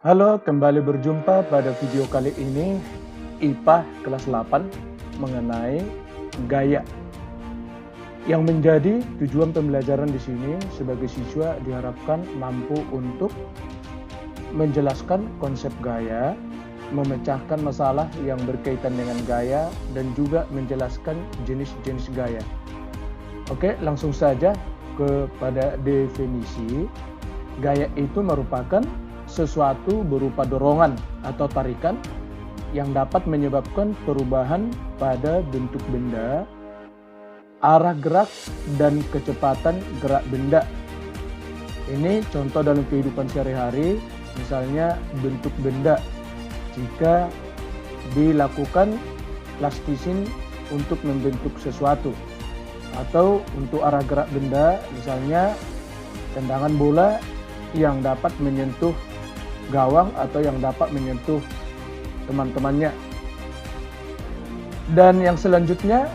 Halo, kembali berjumpa pada video kali ini IPA kelas 8 mengenai gaya. Yang menjadi tujuan pembelajaran di sini sebagai siswa diharapkan mampu untuk menjelaskan konsep gaya, memecahkan masalah yang berkaitan dengan gaya, dan juga menjelaskan jenis-jenis gaya. Oke, langsung saja kepada definisi. Gaya itu merupakan sesuatu berupa dorongan atau tarikan yang dapat menyebabkan perubahan pada bentuk benda, arah gerak, dan kecepatan gerak benda. Ini contoh dalam kehidupan sehari-hari, misalnya bentuk benda. Jika dilakukan plastisin untuk membentuk sesuatu, atau untuk arah gerak benda, misalnya tendangan bola yang dapat menyentuh gawang atau yang dapat menyentuh teman-temannya. Dan yang selanjutnya,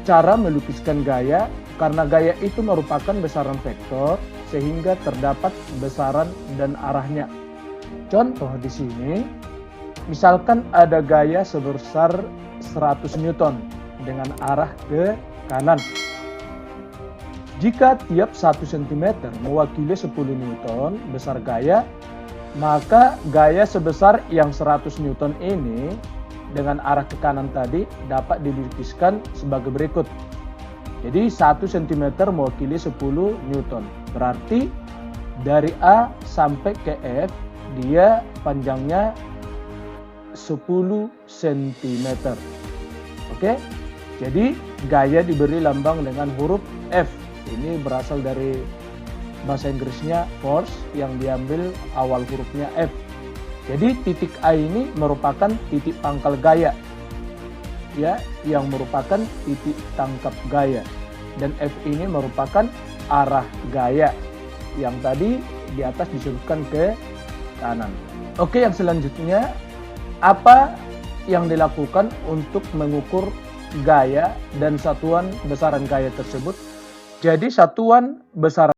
cara melukiskan gaya, karena gaya itu merupakan besaran vektor sehingga terdapat besaran dan arahnya. Contoh di sini, misalkan ada gaya sebesar 100 Newton dengan arah ke kanan. Jika tiap 1 cm mewakili 10 Newton besar gaya, maka gaya sebesar yang 100 Newton ini dengan arah ke kanan tadi dapat dilukiskan sebagai berikut. Jadi 1 cm mewakili 10 Newton. Berarti dari A sampai ke F dia panjangnya 10 cm. Oke? Jadi gaya diberi lambang dengan huruf F. Ini berasal dari bahasa Inggrisnya force yang diambil awal hurufnya F. Jadi titik A ini merupakan titik pangkal gaya, ya, yang merupakan titik tangkap gaya. Dan F ini merupakan arah gaya yang tadi di atas disebutkan ke kanan. Oke, yang selanjutnya, apa yang dilakukan untuk mengukur gaya dan satuan besaran gaya tersebut? Jadi satuan besaran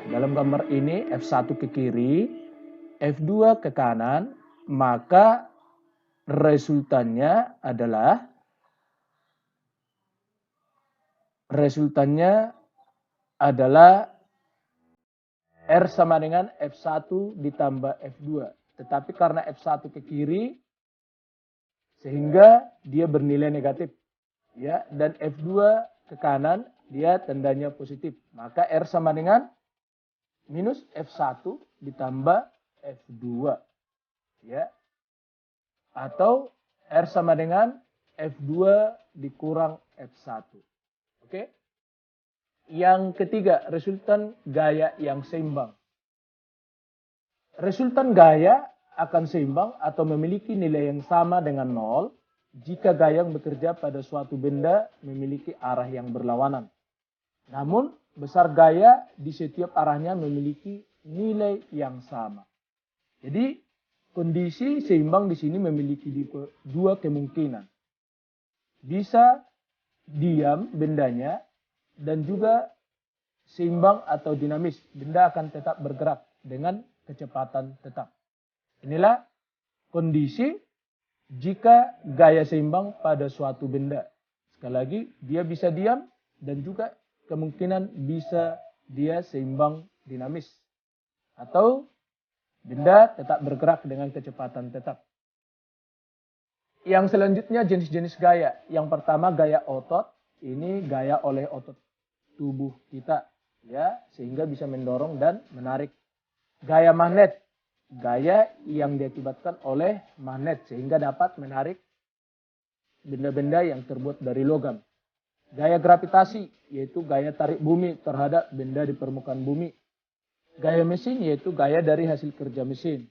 dalam gambar ini F1 ke kiri, F2 ke kanan, maka resultannya adalah R sama dengan F1 ditambah F2. Tetapi karena F1 ke kiri, sehingga dia bernilai negatif. Ya, dan F2 ke kanan dia tandanya positif. Maka R sama dengan minus F1 ditambah F2. Ya. Atau R sama dengan F2 dikurang F1. Oke? Yang ketiga, resultan gaya yang seimbang. Resultan gaya akan seimbang atau memiliki nilai yang sama dengan 0 jika gaya yang bekerja pada suatu benda memiliki arah yang berlawanan. Namun, besar gaya di setiap arahnya memiliki nilai yang sama. Jadi, kondisi seimbang di sini memiliki dua kemungkinan. Bisa diam bendanya dan juga seimbang atau dinamis. Benda akan tetap bergerak dengan kecepatan tetap. Inilah kondisi jika gaya seimbang pada suatu benda. Sekali lagi, dia bisa diam dan juga kemungkinan bisa dia seimbang dinamis. Atau benda tetap bergerak dengan kecepatan tetap. Yang selanjutnya jenis-jenis gaya. Yang pertama gaya otot. Ini gaya oleh otot tubuh kita. Ya, sehingga bisa mendorong dan menarik. Gaya magnet, gaya yang diakibatkan oleh magnet sehingga dapat menarik benda-benda yang terbuat dari logam. Gaya gravitasi, yaitu gaya tarik bumi terhadap benda di permukaan bumi. Gaya mesin, yaitu gaya dari hasil kerja mesin.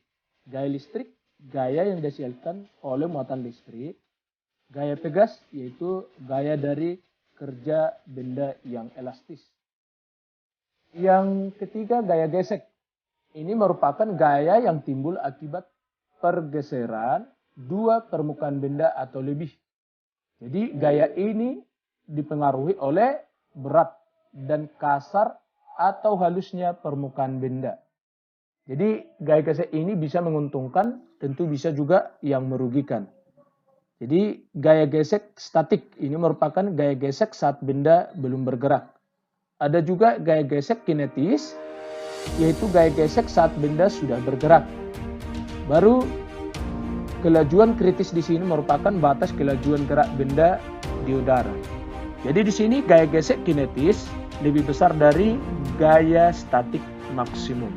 Gaya listrik, gaya yang dihasilkan oleh muatan listrik. Gaya pegas, yaitu gaya dari kerja benda yang elastis. Yang ketiga, gaya gesek. Ini merupakan gaya yang timbul akibat pergeseran dua permukaan benda atau lebih. Jadi gaya ini dipengaruhi oleh berat dan kasar atau halusnya permukaan benda. Jadi gaya gesek ini bisa menguntungkan, tentu bisa juga yang merugikan. Jadi gaya gesek statik ini merupakan gaya gesek saat benda belum bergerak. Ada juga gaya gesek kinetis, yaitu gaya gesek saat benda sudah bergerak. Baru kelajuan kritis di sini merupakan batas kelajuan gerak benda di udara. Jadi di sini gaya gesek kinetis lebih besar dari gaya statik maksimum.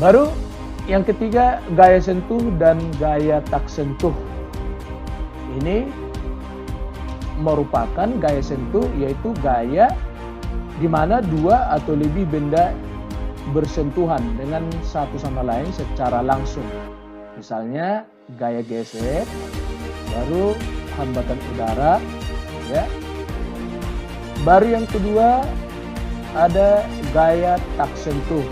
Baru yang ketiga gaya sentuh dan gaya tak sentuh. Ini merupakan gaya sentuh, yaitu gaya di mana dua atau lebih benda bersentuhan dengan satu sama lain secara langsung. Misalnya gaya gesek, baru hambatan udara, ya. Baru yang kedua ada gaya tak sentuh.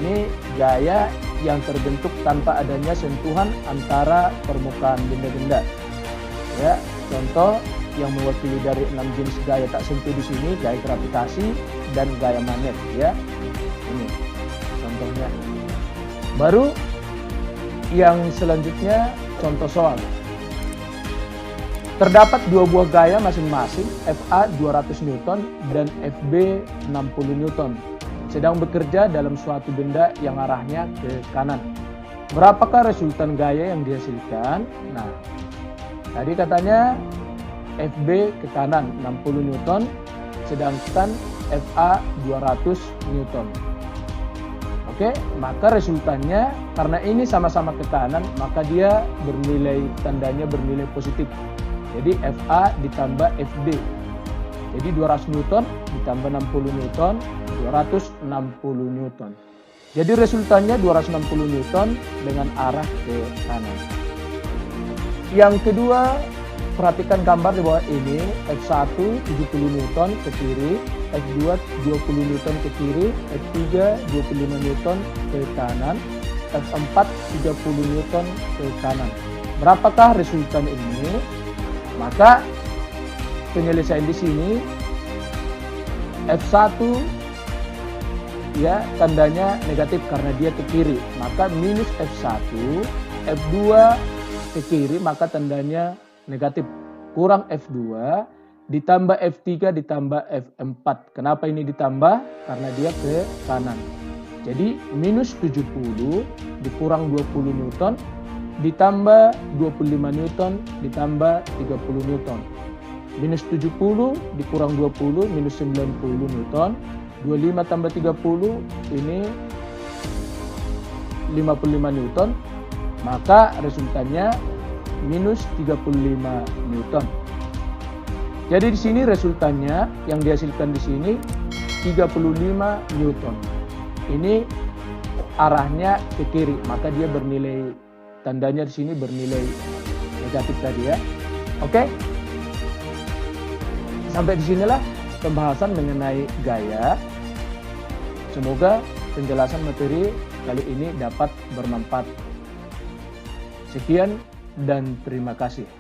Ini gaya yang terbentuk tanpa adanya sentuhan antara permukaan benda-benda. Ya, contoh yang mewakili dari 6 jenis gaya tak sentuh di sini, gaya gravitasi dan gaya magnet, ya. Ini contohnya. Baru yang selanjutnya contoh soal. Terdapat dua buah gaya masing-masing, FA 200 Newton dan FB 60 Newton, sedang bekerja dalam suatu benda yang arahnya ke kanan. Berapakah resultan gaya yang dihasilkan? Nah, tadi katanya FB ke kanan 60 Newton, sedangkan FA 200 Newton. Oke, maka resultannya karena ini sama-sama ke kanan, maka dia bernilai, tandanya bernilai positif. Jadi FA ditambah FB. Jadi 200 Newton ditambah 60 Newton, 260 Newton. Jadi resultannya 260 Newton dengan arah ke kanan. Yang kedua, perhatikan gambar di bawah ini. F1 70 Newton ke kiri, F2 20 Newton ke kiri, F3 25 Newton ke kanan, F4 30 Newton ke kanan. Berapakah resultan ini? Maka penyelesaian di sini F1 ya tandanya negatif karena dia ke kiri, maka minus F1, F2 ke kiri maka tandanya negatif, kurang F2 ditambah F3 ditambah F4. Kenapa ini ditambah? Karena dia ke kanan. Jadi minus 70 dikurang 20 Newton ditambah 25 Newton ditambah 30 Newton. Minus 70 dikurang 20 minus 90 Newton. 25 tambah 30 ini 55 Newton. Maka resultannya minus 35 Newton. Jadi di sini resultannya yang dihasilkan di sini 35 Newton. Ini arahnya ke kiri, maka dia bernilai, tandanya di sini bernilai negatif tadi ya. Oke. Sampai di sinilah pembahasan mengenai gaya. Semoga penjelasan materi kali ini dapat bermanfaat. Sekian dan terima kasih.